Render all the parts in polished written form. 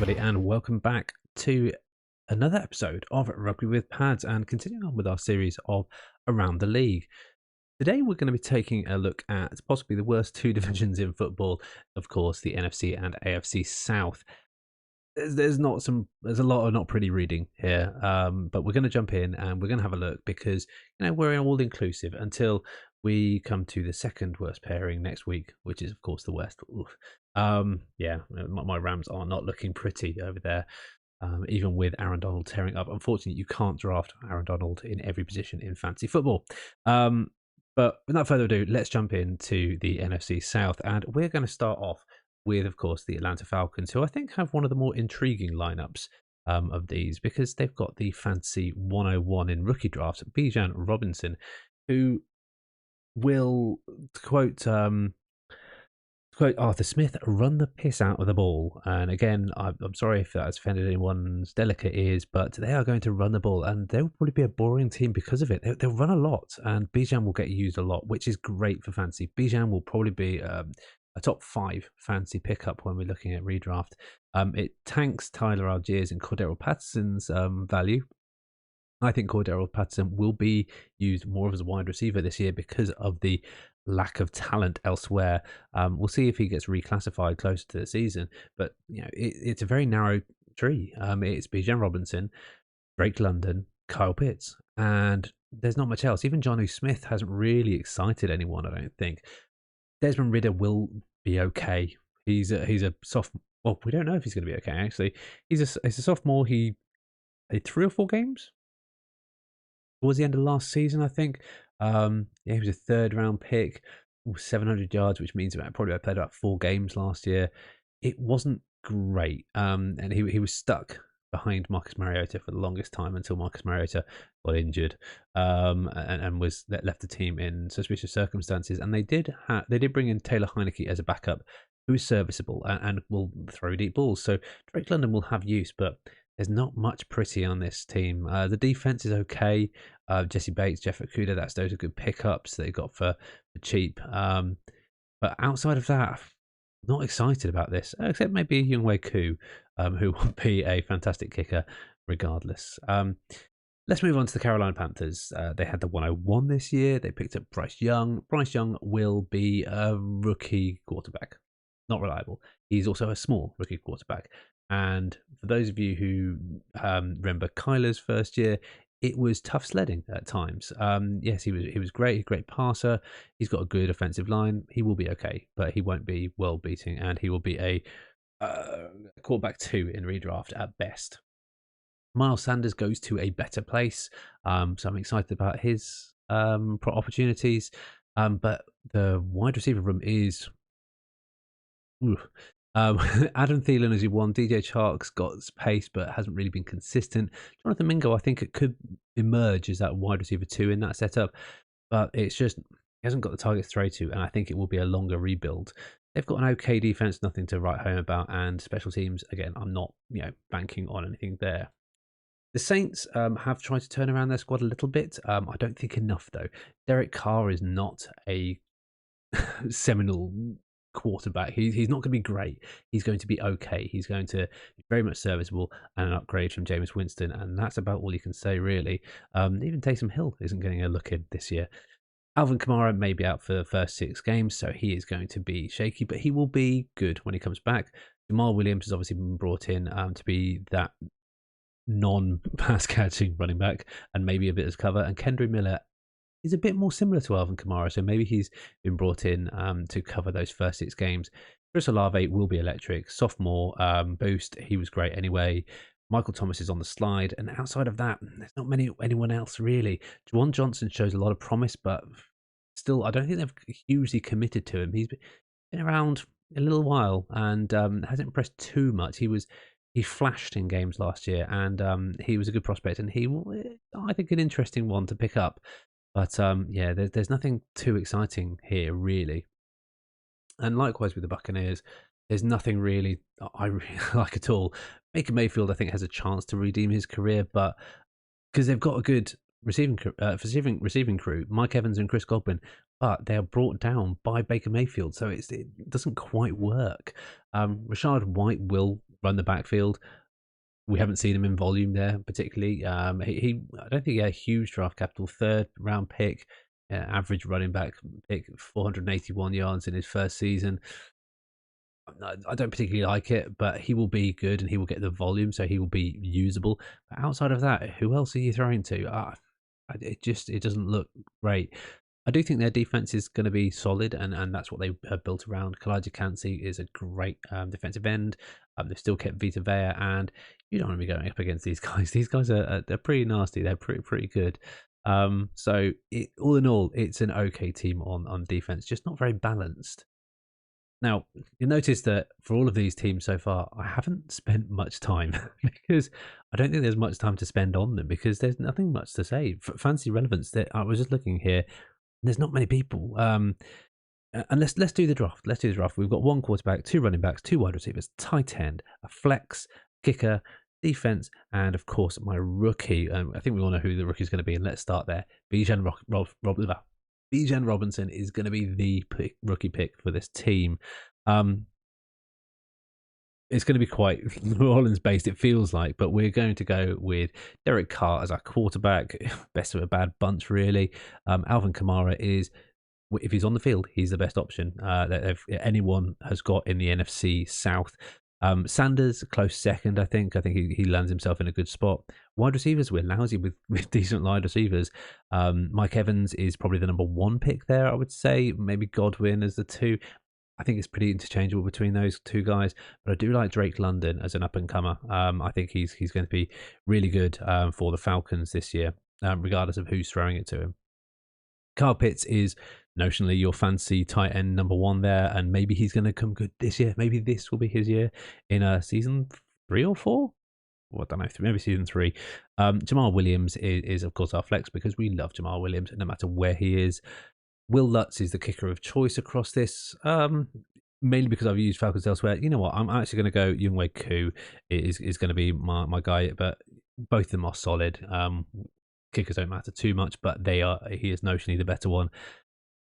everybody, and welcome back to another episode of Rugby with Pads, and continuing on with our series of Around the League. Today we're going to be taking a look at possibly the worst two divisions in football, of course, the NFC and AFC South. There's a lot of not pretty reading here, but we're going to jump in and we're going to have a look because we're all inclusive until we come to the second worst pairing next week, which is of course the West. My Rams are not looking pretty over there. Even with Aaron Donald tearing up. Unfortunately, you can't draft Aaron Donald in every position in fantasy football. But without further ado, let's jump into the NFC South, and we're going to start off with, of course, the Atlanta Falcons, who I think have one of the more intriguing lineups of these, because they've got the fancy 101 in rookie draft, Bijan Robinson, who will, quote Arthur Smith, run the piss out of the ball. And again, I'm sorry if that's offended anyone's delicate ears, but they are going to run the ball, and they'll probably be a boring team because of it. They'll run a lot, and Bijan will get used a lot, which is great for fantasy. Bijan will probably be a top 5 fantasy pickup when we're looking at redraft. It tanks Tyler Algiers and Cordero Patterson's value. I think Cordero Patterson will be used more as a wide receiver this year because of the lack of talent elsewhere. We'll see if he gets reclassified closer to the season, but it's a very narrow tree. It's Bijan Robinson, Drake London, Kyle Pitts, and there's not much else. Even Jonnu Smith hasn't really excited anyone, I don't think. Desmond Ridder will be okay. He's a sophomore. Well, we don't know if he's going to be okay, actually. He's a sophomore. He played 3 or 4 games towards the end of last season, I think. He was a 3rd round pick, 700 yards, which means probably I played about 4 games last year. It wasn't great, and he was stuck behind Marcus Mariota for the longest time until Marcus Mariota got injured, and was left the team in suspicious circumstances. And they did bring in Taylor Heineke as a backup, who is serviceable and will throw deep balls. So Drake London will have use, but there's not much pretty on this team. The defense is okay. Jesse Bates, Jeff Okudah, those are good pickups that they got for cheap. But outside of that, I'm not excited about this, except maybe Younghoe Koo, who will be a fantastic kicker regardless. Let's move on to the Carolina Panthers. They had the 101 this year. They picked up Bryce Young. Bryce Young will be a rookie quarterback. Not reliable. He's also a small rookie quarterback. And for those of you who remember Kyler's first year, it was tough sledding at times. Yes, he was great, a great passer. He's got a good offensive line. He will be okay, but he won't be world beating, and he will be a quarterback 2 in redraft at best. Miles Sanders goes to a better place, so I'm excited about his opportunities. But the wide receiver room is. Adam Thielen as you won. DJ Chark's got pace but hasn't really been consistent. Jonathan Mingo, I think it could emerge as that wide receiver 2 in that setup, but it's just he hasn't got the targets to throw to, and I think it will be a longer rebuild. They've got an okay defense, nothing to write home about, and special teams, again, I'm not banking on anything there. The Saints have tried to turn around their squad a little bit. I don't think enough, though. Derek Carr is not a seminal quarterback. He's not going to be great. He's going to be okay. He's going to be very much serviceable and an upgrade from Jameis Winston, and that's about all you can say, really. Even Taysom Hill isn't getting a look in this year. Alvin Kamara may be out for the first 6 games, so he is going to be shaky, but he will be good when he comes back. Jamal Williams has obviously been brought in to be that non-pass catching running back and maybe a bit of cover, and Kendra Miller is a bit more similar to Alvin Kamara, so maybe he's been brought in to cover those first 6 games. Chris Olave will be electric. Sophomore boost, he was great anyway. Michael Thomas is on the slide, and outside of that, there's not anyone else really. Juwan Johnson shows a lot of promise, but still, I don't think they've hugely committed to him. He's been around a little while and hasn't impressed too much. He flashed in games last year, and he was a good prospect, and I think, an interesting one to pick up. But there's nothing too exciting here, really. And likewise with the Buccaneers, there's nothing really I really like at all. Baker Mayfield, I think, has a chance to redeem his career, but because they've got a good receiving crew, Mike Evans and Chris Godwin, but they are brought down by Baker Mayfield, so it doesn't quite work. Rashad White will run the backfield. We haven't seen him in volume there particularly. I don't think he had a huge draft capital. 3rd round pick, average running back pick, 481 yards in his first season. I don't particularly like it, but he will be good and he will get the volume, so he will be usable. But outside of that, who else are you throwing to? It doesn't look great. I do think their defense is going to be solid, and that's what they have built around. Kalijah Cansey is a great defensive end. They've still kept Vita Vea, and you don't want to be going up against these guys. These guys they're pretty nasty. They're pretty good. So all in all, it's an okay team on defense, just not very balanced. Now, you'll notice that for all of these teams so far, I haven't spent much time because I don't think there's much time to spend on them because there's nothing much to say. Fancy relevance, that I was just looking here, there's not many people. And let's do the draft. Let's do the draft. We've got 1 quarterback, 2 running backs, 2 wide receivers, tight end, a flex, kicker, defense, and of course my rookie. I think we all know who the rookie is going to be, and let's start there. Bijan Robinson is going to be the rookie pick for this team. It's going to be quite New Orleans based, it feels like, but we're going to go with Derek Carr as our quarterback. Best of a bad bunch, really. Alvin Kamara is, if he's on the field, he's the best option that anyone has got in the NFC South. Sanders, close second, I think. I think he lands himself in a good spot. Wide receivers, we're lousy with decent wide receivers. Mike Evans is probably the number 1 pick there, I would say. Maybe Godwin as the 2. I think it's pretty interchangeable between those 2 guys, but I do like Drake London as an up-and-comer. I think he's going to be really good for the Falcons this year, regardless of who's throwing it to him. Kyle Pitts is notionally your fancy tight end number 1 there, and maybe he's going to come good this year. Maybe this will be his year in season 3 or 4. Well, I don't know, maybe season 3. Jamal Williams is of course our flex because we love Jamal Williams no matter where he is. Will Lutz is the kicker of choice across this, mainly because I've used Falcons elsewhere. You know what? I'm actually going to go Younghoe Koo is going to be my guy, but both of them are solid. Kickers don't matter too much, but he is notionally the better one.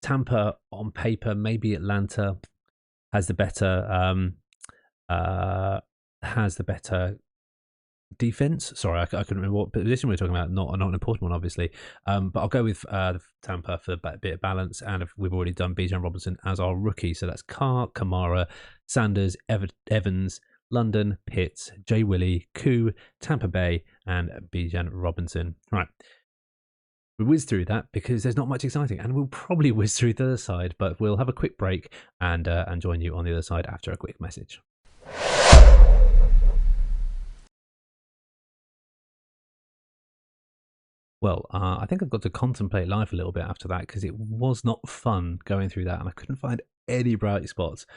Tampa on paper, maybe Atlanta has the better defense. Sorry, I couldn't remember what position we were talking about. Not an important one, obviously. But I'll go with Tampa for a bit of balance. And we've already done Bijan Robinson as our rookie, so that's Carr, Kamara, Sanders, Evans, London, Pitts, Jay Willie, Koo, Tampa Bay, and Bijan Robinson. Right. We whiz through that because there's not much exciting, and we'll probably whiz through the other side, but we'll have a quick break and join you on the other side after a quick message. Well, I think I've got to contemplate life a little bit after that because it was not fun going through that, and I couldn't find any bright spots.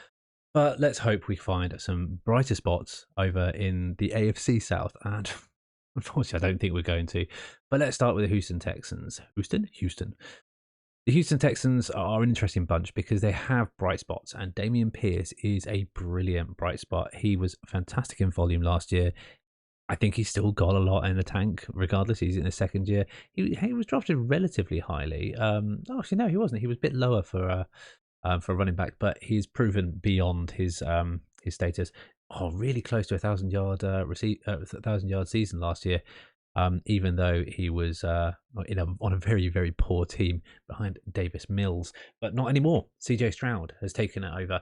But let's hope we find some brighter spots over in the AFC South, and unfortunately, I don't think we're going to. But let's start with the Houston Texans. Houston. The Houston Texans are an interesting bunch because they have bright spots, and Dameon Pierce is a brilliant bright spot. He was fantastic in volume last year. I think he's still got a lot in the tank, regardless. He's in his 2nd year. He was drafted relatively highly. Actually, no, he wasn't. He was a bit lower for a running back, but he's proven beyond his status. Really close to 1,000-yard season last year. Even though he was on a very, very poor team behind Davis Mills, but not anymore. CJ Stroud has taken it over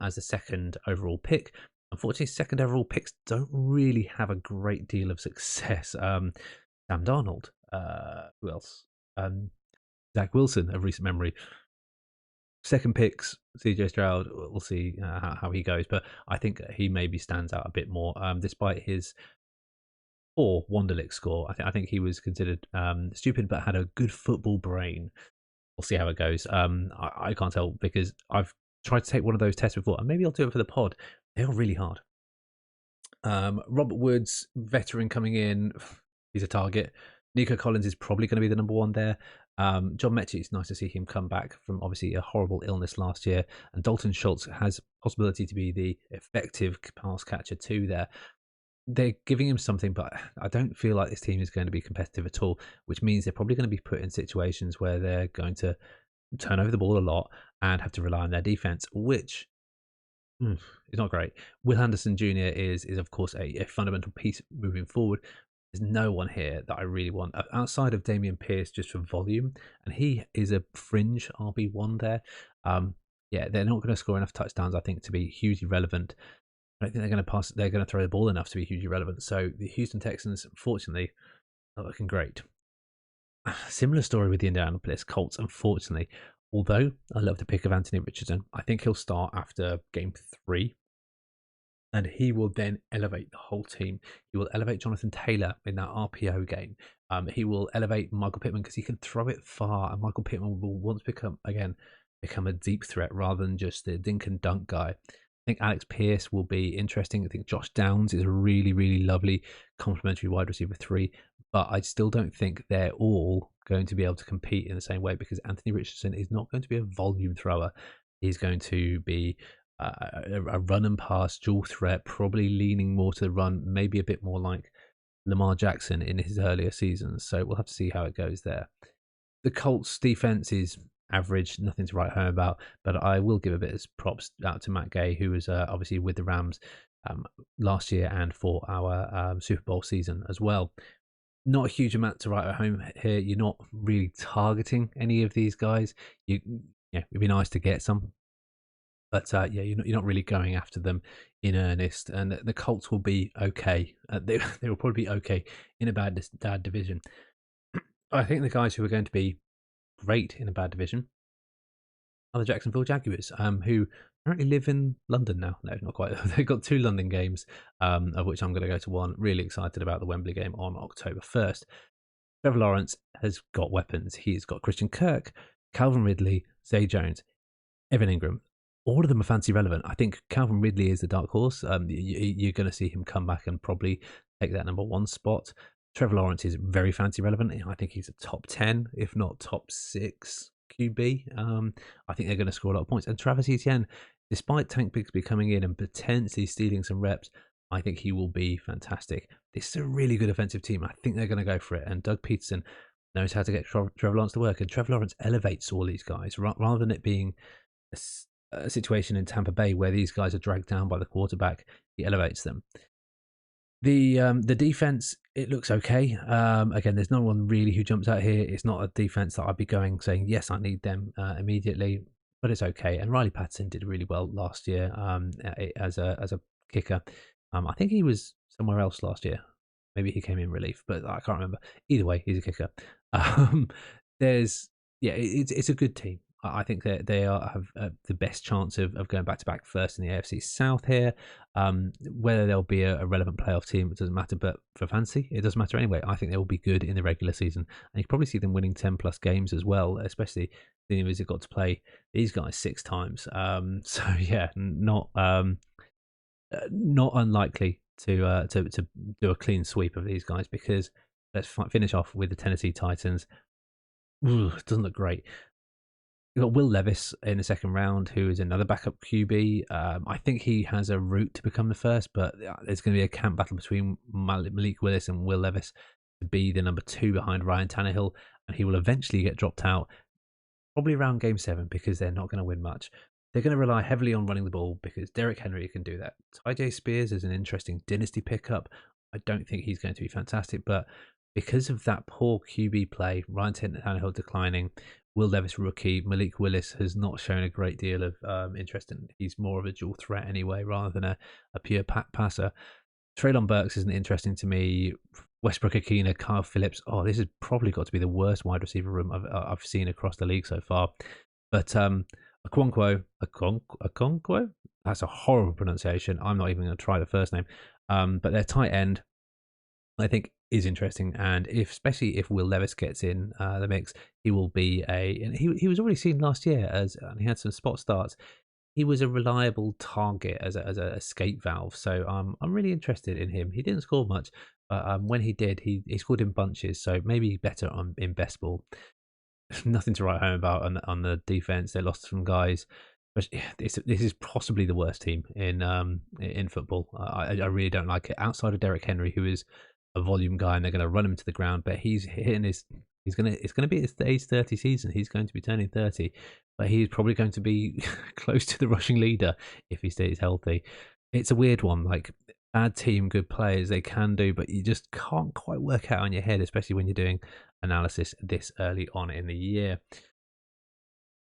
as the 2nd overall pick. Unfortunately, 2nd overall picks don't really have a great deal of success. Sam Darnold, who else? Zach Wilson of recent memory. 2nd picks, CJ Stroud. We'll see how he goes, but I think he maybe stands out a bit more, despite his poor Wonderlic score. I think he was considered stupid, but had a good football brain. We'll see how it goes. I can't tell because I've tried to take one of those tests before, and maybe I'll do it for the pod. They are really hard. Robert Woods, veteran coming in, he's a target. Nico Collins is probably going to be the number 1 there. John Mechie, it's nice to see him come back from obviously a horrible illness last year. And Dalton Schultz has possibility to be the effective pass catcher too there. They're giving him something, but I don't feel like this team is going to be competitive at all, which means they're probably going to be put in situations where they're going to turn over the ball a lot and have to rely on their defense, which It's not great. Will Anderson Jr. is of course a fundamental piece moving forward. There's no one here that I really want outside of Damian Pierce just for volume, and he is a fringe RB1 there. Um, yeah, they're not going to score enough touchdowns, I think, to be hugely relevant. I don't think they're going to pass. They're going to throw the ball enough to be hugely relevant. So the Houston Texans, unfortunately, not looking great. Similar story with the Indianapolis Colts, unfortunately. Although I love the pick of Anthony Richardson, I think he'll start after game 3, and he will then elevate the whole team. He will elevate Jonathan Taylor in that RPO game. He will elevate Michael Pittman because he can throw it far, and Michael Pittman will once become a deep threat rather than just the dink and dunk guy. I think Alex Pierce will be interesting. I think Josh Downs is a really, really lovely complementary wide receiver 3, but I still don't think they're all going to be able to compete in the same way because Anthony Richardson is not going to be a volume thrower. He's going to be a run and pass dual threat, probably leaning more to the run, maybe a bit more like Lamar Jackson in his earlier seasons. So we'll have to see how it goes there. The Colts defense is average, nothing to write home about, but I will give a bit of props out to Matt Gay, who was obviously with the Rams last year and for our Super Bowl season as well. Not a huge amount to write home here. You're not really targeting any of these guys. It'd be nice to get some, but yeah, you're not really going after them in earnest. And the Colts will be okay. They will probably be okay in a bad division. I think the guys who are going to be great in a bad division are the Jacksonville Jaguars, who apparently live in London now. No, not quite. They've got 2 London games, of which I'm going to go to one. Really excited about the Wembley game on October 1st. Trevor Lawrence has got weapons. He's got Christian Kirk, Calvin Ridley, Zay Jones, Evan Ingram. All of them are fancy relevant. I think Calvin Ridley is the dark horse. You're going to see him come back and probably take that number 1 spot. Trevor Lawrence is very fancy relevant. I think he's a top 10, if not top 6 QB. I think they're going to score a lot of points. And Travis Etienne, despite Tank Bigsby coming in and potentially stealing some reps, I think he will be fantastic. This is a really good offensive team. I think they're going to go for it. And Doug Peterson knows how to get Trevor Lawrence to work. And Trevor Lawrence elevates all these guys rather than it being a situation in Tampa Bay where these guys are dragged down by the quarterback. He elevates them. The defense, it looks okay. Again, there's no one really who jumps out here. It's not a defense that I'd be saying yes, I need them immediately, but it's okay. And Riley Patterson did really well last year as a kicker. I think he was somewhere else last year. Maybe he came in relief, but I can't remember. Either way, he's a kicker. It's a good team. I think that they have the best chance of going back-to-back first in the AFC South here. Whether they'll be a relevant playoff team, it doesn't matter. But for fantasy, it doesn't matter anyway. I think they will be good in the regular season. And you can probably see them winning 10-plus games as well, especially seeing as they've got to play these guys 6 times. So, yeah, not unlikely to do a clean sweep of these guys because let's finish off with the Tennessee Titans. It doesn't look great. We've got Will Levis in the second round, who is another backup QB. I think he has a route to become the first, but there's going to be a camp battle between Malik Willis and Will Levis to be the number 2 behind Ryan Tannehill, and he will eventually get dropped out, probably around game 7, because they're not going to win much. They're going to rely heavily on running the ball because Derrick Henry can do that. Ty Spears is an interesting dynasty pickup. I don't think he's going to be fantastic, but because of that poor QB play, Ryan Tannehill declining, Will Levis rookie, Malik Willis has not shown a great deal of interest, and he's more of a dual threat anyway rather than a pure passer. Treylon Burks isn't interesting to me. Westbrook Akina, Kyle Phillips. Oh, this has probably got to be the worst wide receiver room I've seen across the league so far. But Okonkwo, that's a horrible pronunciation. I'm not even going to try the first name. But their tight end, I think, is interesting, and especially if Will Levis gets in the mix, he will be and he was already seen last year and he had some spot starts. He was a reliable target as a escape valve, so I'm really interested in him. He didn't score much, but when he did, he scored in bunches, so maybe better in best ball. Nothing to write home about on the defense. They lost some guys. But this is possibly the worst team in football. I really don't like it. Outside of Derrick Henry, who is a volume guy, and they're going to run him to the ground, but he's hitting his It's gonna be his age 30 season. He's going to be turning 30, but he's probably going to be close to the rushing leader if he stays healthy. It's a weird one. Like, bad team, good players, they can do, but you just can't quite work out on your head, especially when you're doing analysis this early on in the year.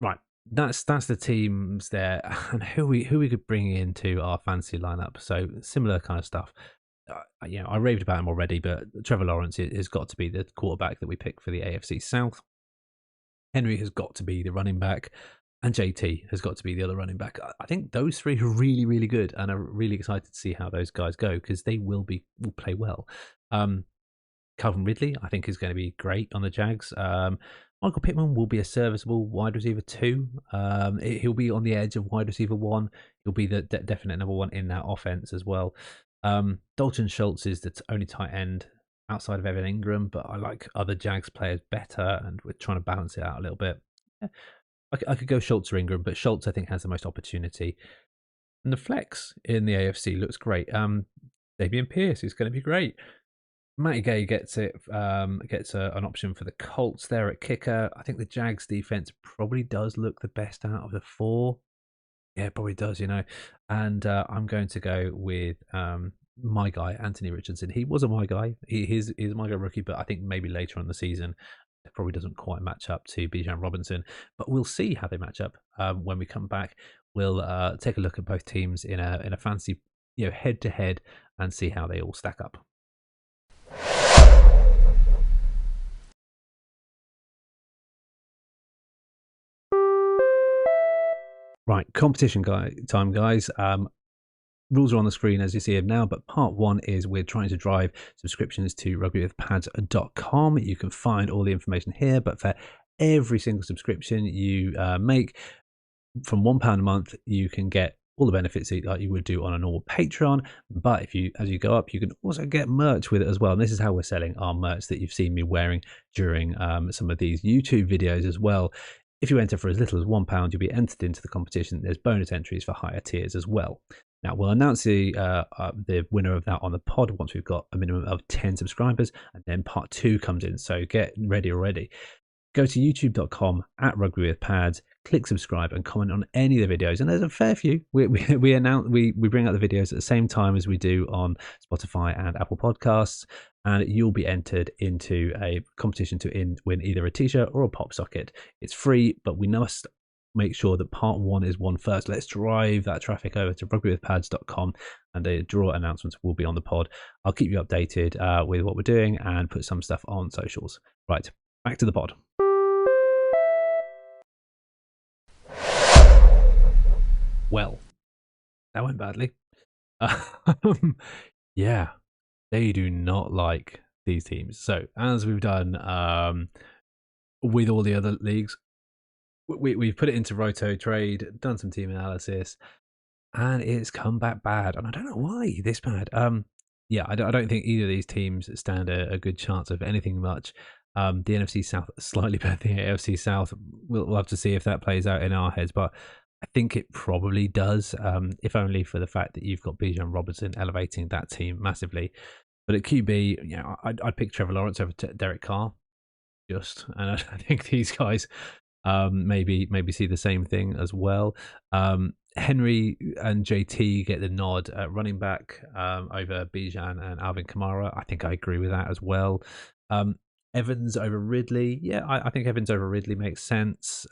Right. That's the teams there, and who we could bring into our fantasy lineup. So similar kind of stuff. I raved about him already, but Trevor Lawrence has got to be the quarterback that we pick for the AFC South. Henry has got to be the running back, and JT has got to be the other running back. I think those three are really, really good, and I'm really excited to see how those guys go because they will play well. Calvin Ridley, I think, is going to be great on the Jags. Michael Pittman will be a serviceable wide receiver 2. He'll be on the edge of wide receiver 1. He'll be the definite number 1 in that offense as well. Dalton Schultz is the only tight end outside of Evan Ingram, but I like other Jags players better, and we're trying to balance it out a little bit. Yeah, I could go Schultz or Ingram, but Schultz I think has the most opportunity. And the flex in the AFC looks great. Dameon Pierce is going to be great. Matty Gay gets an option for the Colts there at kicker. I think the Jags defense probably does look the best out of the 4. Yeah, it probably does, And I'm going to go with my guy, Anthony Richardson. He was my guy. He's my guy rookie, but I think maybe later on in the season, it probably doesn't quite match up to Bijan Robinson. But we'll see how they match up when we come back. We'll take a look at both teams in a fancy, head to head, and see how they all stack up. Right, competition time, guys. Rules are on the screen as you see them now, but part 1 is we're trying to drive subscriptions to rugbywithpads.com. You can find all the information here, but for every single subscription you make from £1 a month, you can get all the benefits like you would do on a normal Patreon. But as you go up, you can also get merch with it as well. And this is how we're selling our merch that you've seen me wearing during some of these YouTube videos as well. If you enter for as little as £1, you'll be entered into the competition. There's bonus entries for higher tiers as well. Now, we'll announce the winner of that on the pod once we've got a minimum of 10 subscribers, and then part 2 comes in. So get ready already. Go to youtube.com/rugbywithpads, click subscribe, and comment on any of the videos. And there's a fair few. We bring out the videos at the same time as we do on Spotify and Apple Podcasts, and you'll be entered into a competition to win either a t-shirt or a pop socket. It's free, but we must make sure that part 1 is won first. Let's drive that traffic over to rugbywithpads.com, and the draw announcements will be on the pod. I'll keep you updated with what we're doing and put some stuff on socials. Right, back to the pod. Well, that went badly. Yeah, they do not like these teams. So as we've done with all the other leagues, we've put it into Roto Trade, done some team analysis, and it's come back bad. And I don't know why this bad. Yeah, I don't think either of these teams stand a good chance of anything much. The NFC South slightly better than the AFC South. We'll have to see if that plays out in our heads, but I think it probably does, if only for the fact that you've got Bijan Robinson elevating that team massively. But at QB, I'd pick Trevor Lawrence over Derek Carr, and I think these guys maybe see the same thing as well. Henry and JT get the nod at running back over Bijan and Alvin Kamara. I think I agree with that as well. Evans over Ridley. Yeah, I think Evans over Ridley makes sense.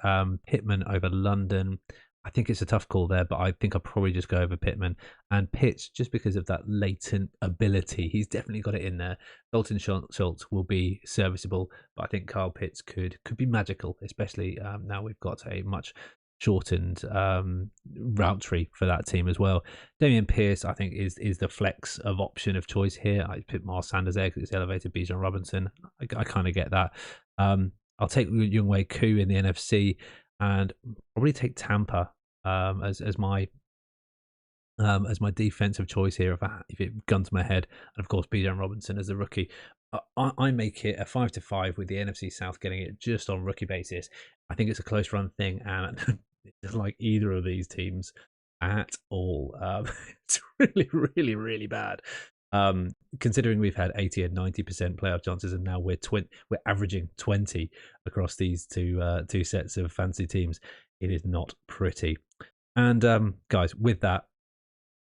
Pittman over London. I think it's a tough call there, but I think I'll probably just go over Pittman and Pitts just because of that latent ability. He's definitely got it in there. Dalton Schultz will be serviceable, but I think Kyle Pitts could be magical, especially now we've got a much shortened route tree for that team as well. Dameon Pierce, I think, is the flex of option of choice here. I put Miles Sanders there because it's elevated Bijan Robinson. I kind of get that. I'll take Younghoe Koo in the NFC and probably take Tampa as my defensive choice here if it guns to my head, and of course Bijan Robinson as a rookie. I make it a 5-5 with the NFC South getting it just on rookie basis. I think it's a close run thing, and it's like either of these teams at all. It's really, really, really bad. Considering we've had 80 and 90% playoff chances, and now we're averaging 20 across these two sets of fantasy teams, it is not pretty. And guys, with that,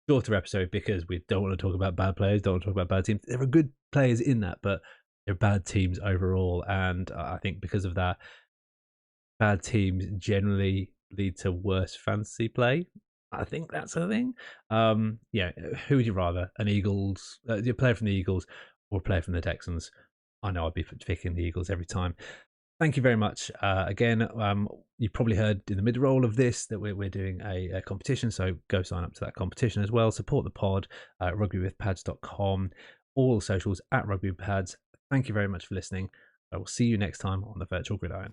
shorter episode because we don't want to talk about bad players, don't want to talk about bad teams. There are good players in that, but they're bad teams overall. And I think because of that, bad teams generally lead to worse fantasy play. I think that's a thing. Yeah, who would you rather? An Eagles, a player from the Eagles or a player from the Texans? I know I'd be picking the Eagles every time. Thank you very much. Again, you probably heard in the mid-roll of this that we're doing a competition, so go sign up to that competition as well. Support the pod at rugbywithpads.com, all socials at rugbywithpads. Thank you very much for listening. I will see you next time on the Virtual Gridiron.